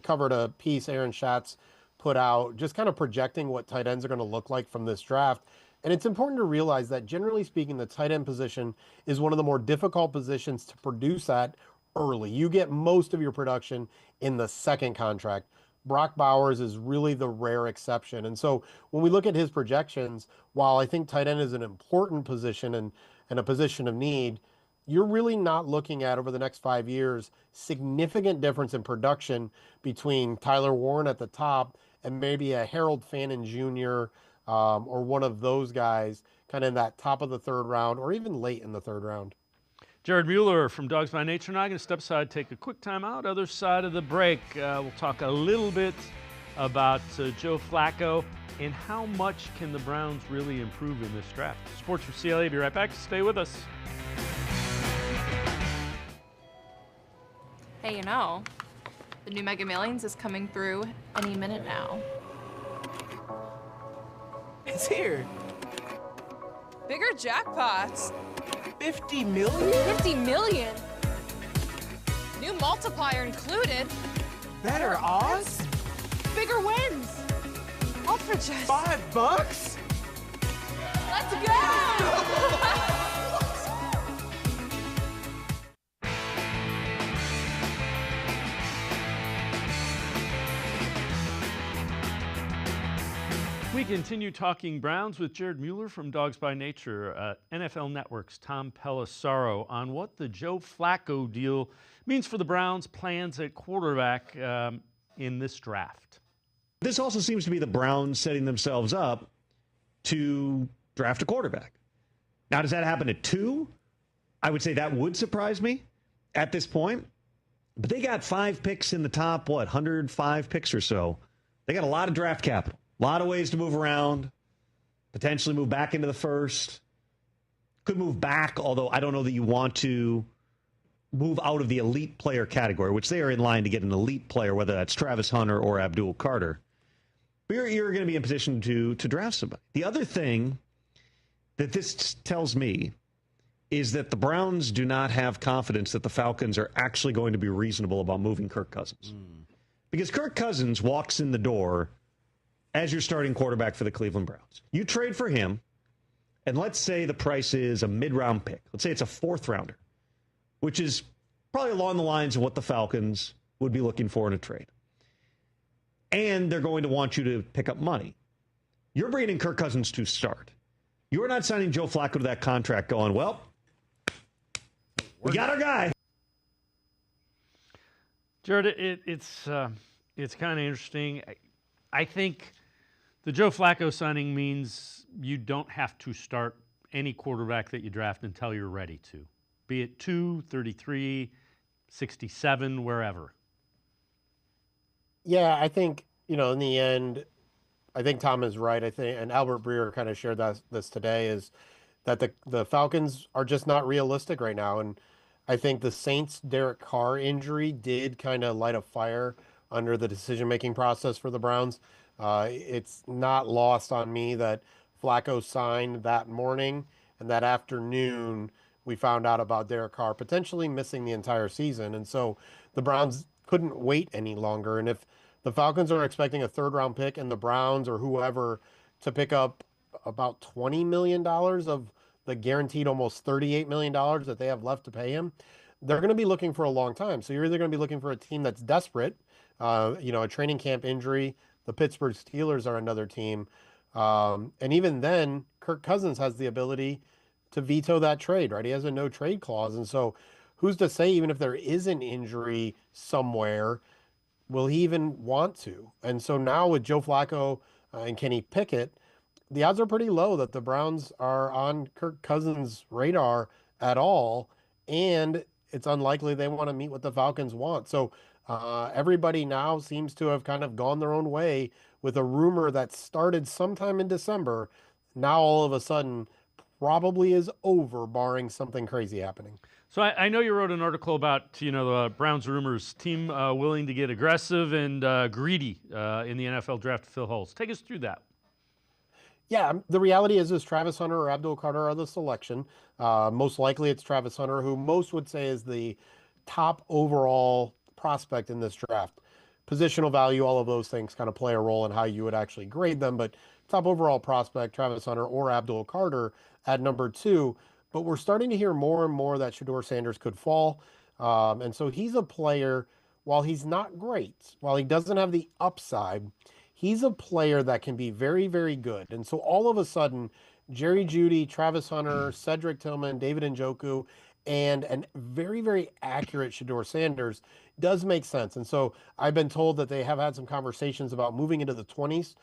covered a piece Aaron Schatz put out just kind of projecting what tight ends are going to look like from this draft. And it's important to realize that generally speaking, the tight end position is one of the more difficult positions to produce at early. You get most of your production in the second contract. Brock Bowers is really the rare exception. And so when we look at his projections, while I think tight end is an important position and a position of need, you're really not looking at, over the next 5 years, significant difference in production between Tyler Warren at the top and maybe a Harold Fannin Jr. Or one of those guys kind of in that top of the third round or even late in the third round. Jared Mueller from Dogs by Nature and I are going to step aside, take a quick time out. Other side of the break, we'll talk a little bit about Joe Flacco and how much can the Browns really improve in this draft. Sports4CLE, be right back. Stay with us. Hey, the new Mega Millions is coming through any minute now. It's here. Bigger jackpots. 50 million? 50 million. New multiplier included. Better odds? Bigger wins. All for just $5? Let's go! We continue talking Browns with Jared Mueller from Dogs by Nature, NFL Network's Tom Pelissaro, on what the Joe Flacco deal means for the Browns' plans at quarterback in this draft. This also seems to be the Browns setting themselves up to draft a quarterback. Now, does that happen at 2? I would say that would surprise me at this point. But they got 5 picks in the top, 105 picks or so. They got a lot of draft capital. A lot of ways to move around, potentially move back into the first. Could move back, although I don't know that you want to move out of the elite player category, which they are in line to get an elite player, whether that's Travis Hunter or Abdul Carter. But you're going to be in position to draft somebody. The other thing that this tells me is that the Browns do not have confidence that the Falcons are actually going to be reasonable about moving Kirk Cousins. Because Kirk Cousins walks in the door as your starting quarterback for the Cleveland Browns. You trade for him, and let's say the price is a mid-round pick. Let's say it's a 4th rounder, which is probably along the lines of what the Falcons would be looking for in a trade. And they're going to want you to pick up money. You're bringing in Kirk Cousins to start. You're not signing Joe Flacco to that contract going, well, we got our guy. Jared, it's kind of interesting. I think the Joe Flacco signing means you don't have to start any quarterback that you draft until you're ready to, be it 2, 33, 67, wherever. Yeah, I think, in the end, I think Tom is right. I think, and Albert Breer kind of shared this today, is that the Falcons are just not realistic right now. And I think the Saints' Derek Carr injury did kind of light a fire under the decision-making process for the Browns. It's not lost on me that Flacco signed that morning, and that afternoon we found out about Derek Carr potentially missing the entire season. And so the Browns couldn't wait any longer. And if the Falcons are expecting a 3rd-round pick and the Browns or whoever to pick up about $20 million of the guaranteed almost $38 million that they have left to pay him, they're going to be looking for a long time. So you're either going to be looking for a team that's desperate, a training camp injury. The Pittsburgh Steelers are another team. And even then, Kirk Cousins has the ability to veto that trade, right? He has a no trade clause. And so who's to say, even if there is an injury somewhere, will he even want to? And so now with Joe Flacco and Kenny Pickett, the odds are pretty low that the Browns are on Kirk Cousins' radar at all. And it's unlikely they want to meet what the Falcons want. So everybody now seems to have kind of gone their own way with a rumor that started sometime in December. Now all of a sudden probably is over, barring something crazy happening. So I know you wrote an article about, the Browns rumors, team willing to get aggressive and greedy in the NFL draft to fill holes. Take us through that. Yeah, the reality is Travis Hunter or Abdul Carter are the selection. Most likely it's Travis Hunter, who most would say is the top overall prospect in this draft. Positional value, all of those things kind of play a role in how you would actually grade them, but top overall prospect, Travis Hunter or Abdul Carter at number 2. But we're starting to hear more and more that Shedeur Sanders could fall. And so he's a player, while he's not great, while he doesn't have the upside, he's a player that can be very, very good. And so all of a sudden, Jerry Jeudy, Travis Hunter, Cedric Tillman, David Njoku, and a very, very accurate Shedeur Sanders does make sense. And so I've been told that they have had some conversations about moving into the 20s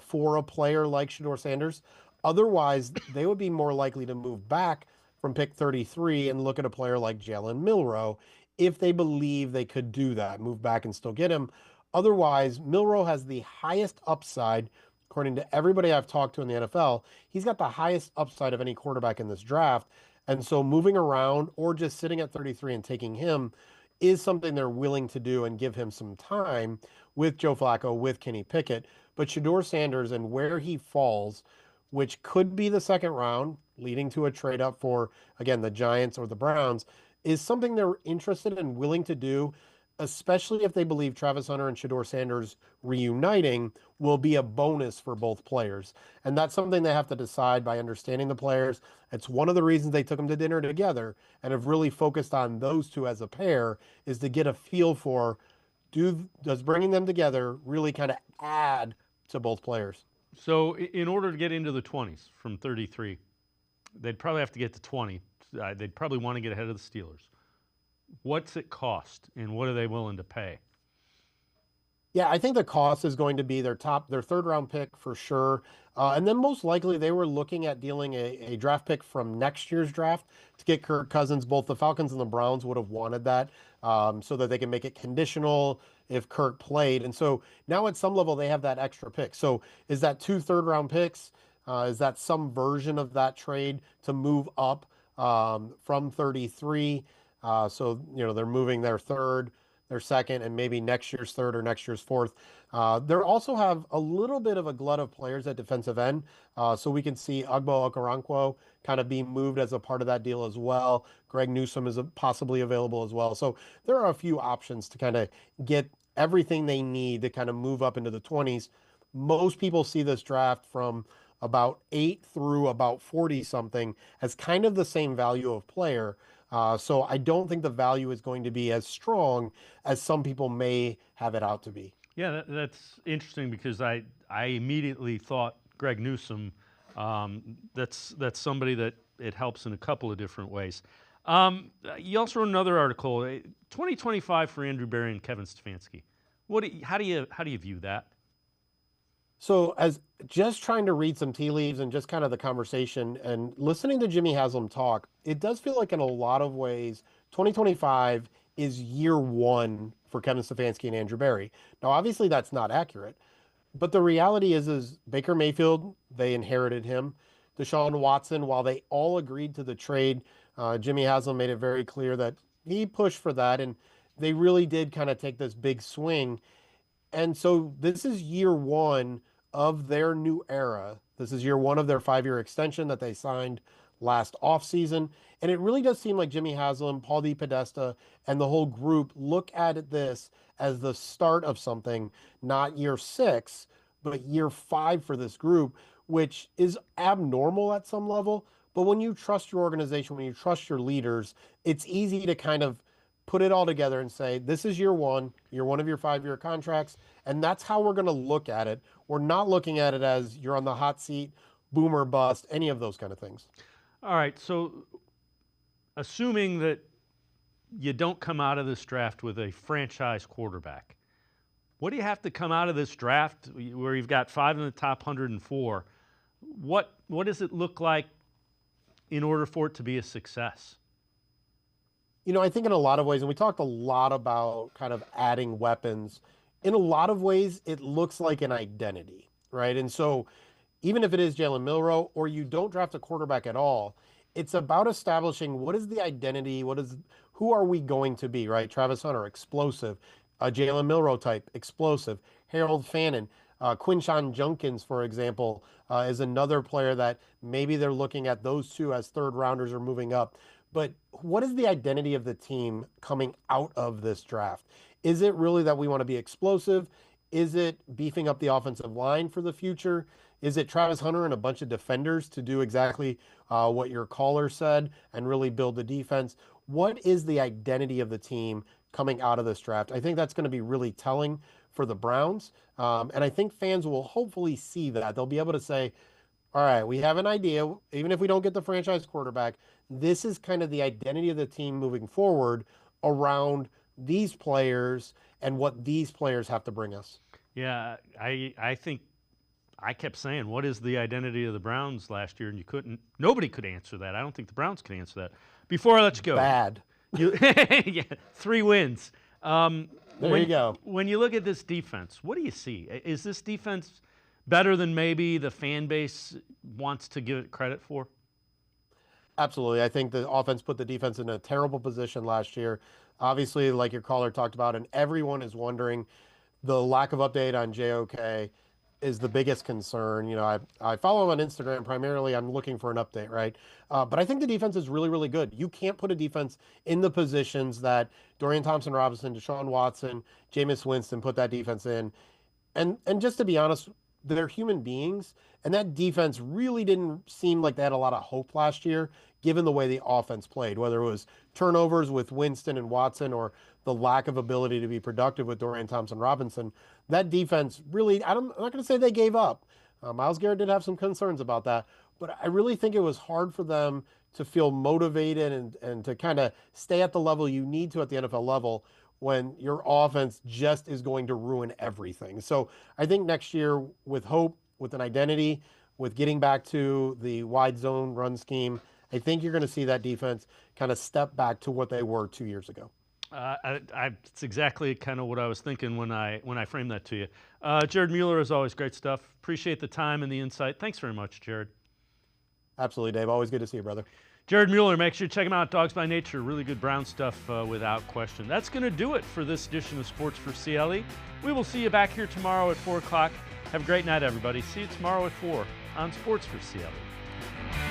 for a player like Shedeur Sanders. Otherwise, they would be more likely to move back from pick 33 and look at a player like Jalen Milroe if they believe they could do that, move back and still get him. Otherwise, Milroe has the highest upside, according to everybody I've talked to in the NFL. He's got the highest upside of any quarterback in this draft. And so moving around or just sitting at 33 and taking him is something they're willing to do and give him some time with Joe Flacco, with Kenny Pickett. But Shedeur Sanders and where he falls, which could be the 2nd round, leading to a trade up for, again, the Giants or the Browns, is something they're interested and willing to do, especially if they believe Travis Hunter and Shedeur Sanders reuniting will be a bonus for both players. And that's something they have to decide by understanding the players. It's one of the reasons they took them to dinner together and have really focused on those two as a pair, is to get a feel for, does bringing them together really kind of add to both players? So in order to get into the 20s from 33, they'd probably have to get to 20. They'd probably want to get ahead of the Steelers. What's it cost, and what are they willing to pay? Yeah, I think the cost is going to be their third round pick for sure. And then most likely they were looking at dealing a draft pick from next year's draft to get Kirk Cousins. Both the Falcons and the Browns would have wanted that so that they can make it conditional if Kirk played. And so now at some level they have that extra pick. So is that 2 third-round picks? Is that some version of that trade to move up from 33? So, they're moving their third, their second, and maybe next year's third or next year's fourth. They also have a little bit of a glut of players at defensive end. So we can see Ugbo Okoronkwo kind of being moved as a part of that deal as well. Greg Newsome is possibly available as well. So there are a few options to kind of get everything they need to kind of move up into the 20s. Most people see this draft from about 8 through about 40 something as kind of the same value of player. So I don't think the value is going to be as strong as some people may have it out to be. Yeah, that's interesting because I immediately thought Greg Newsome. That's somebody that it helps in a couple of different ways. You also wrote another article, 2025 for Andrew Berry and Kevin Stefanski. How do you view that? So as just trying to read some tea leaves and just kind of the conversation and listening to Jimmy Haslam talk, it does feel like in a lot of ways, 2025 is year one for Kevin Stefanski and Andrew Berry. Now, obviously that's not accurate, but the reality is Baker Mayfield, they inherited him. Deshaun Watson, while they all agreed to the trade, Jimmy Haslam made it very clear that he pushed for that, and they really did kind of take this big swing. And so this is year one of their new era. This is year one of their 5-year extension that they signed last offseason. And it really does seem like Jimmy Haslam, Paul DePodesta, and the whole group look at this as the start of something, not year 6, but year 5 for this group, which is abnormal at some level. But when you trust your organization, when you trust your leaders, it's easy to kind of put it all together and say, this is year one of your 5-year contracts, and that's how we're going to look at it. We're not looking at it as you're on the hot seat, boom or bust, any of those kind of things. All right, so assuming that you don't come out of this draft with a franchise quarterback, what do you have to come out of this draft where you've got 5 in the top 104? What does it look like in order for it to be a success? I think in a lot of ways, and we talked a lot about kind of adding weapons, in a lot of ways, it looks like an identity, right? And so even if it is Jalen Milroe or you don't draft a quarterback at all, it's about establishing what is the identity, who are we going to be, right? Travis Hunter, explosive. Jalen Milroe type, explosive. Harold Fannin. Quinshon Judkins, for example, is another player that maybe they're looking at those two as third rounders or moving up. But what is the identity of the team coming out of this draft? Is it really that we want to be explosive? Is it beefing up the offensive line for the future? Is it Travis Hunter and a bunch of defenders to do exactly what your caller said and really build the defense? What is the identity of the team coming out of this draft? I think that's going to be really telling for the Browns. And I think fans will hopefully see that. They'll be able to say, all right, we have an idea. Even if we don't get the franchise quarterback, this is kind of the identity of the team moving forward around these players and what these players have to bring us. Yeah, I think I kept saying, what is the identity of the Browns last year? And nobody could answer that. I don't think the Browns can answer that. Before I let you go. Bad. Yeah, 3 wins. There you go. When you look at this defense, what do you see? Is this defense better than maybe the fan base wants to give it credit for? Absolutely. I think the offense put the defense in a terrible position last year. Obviously, like your caller talked about, and everyone is wondering, the lack of update on JOK is the biggest concern. I follow him on Instagram primarily. I'm looking for an update, right? But I think the defense is really, really good. You can't put a defense in the positions that Dorian Thompson-Robinson, Deshaun Watson, Jameis Winston put that defense in. And just to be honest, they're human beings, and that defense really didn't seem like they had a lot of hope last year, given the way the offense played, whether it was turnovers with Winston and Watson or the lack of ability to be productive with Dorian Thompson-Robinson. That defense really, I'm not going to say they gave up, Myles Garrett did have some concerns about that, but I really think it was hard for them to feel motivated and to kind of stay at the level you need to at the NFL level when your offense just is going to ruin everything. So I think next year, with hope, with an identity, with getting back to the wide zone run scheme, I think you're going to see that defense kind of step back to what they were 2 years ago. It's exactly kind of what I was thinking when I framed that to you. Jared Mueller, as always, great stuff. Appreciate the time and the insight. Thanks very much, Jared. Absolutely, Dave. Always good to see you, brother. Jared Mueller, make sure you check him out, Dogs by Nature. Really good Brown stuff without question. That's going to do it for this edition of Sports for CLE. We will see you back here tomorrow at 4 o'clock. Have a great night, everybody. See you tomorrow at 4 on Sports for CLE.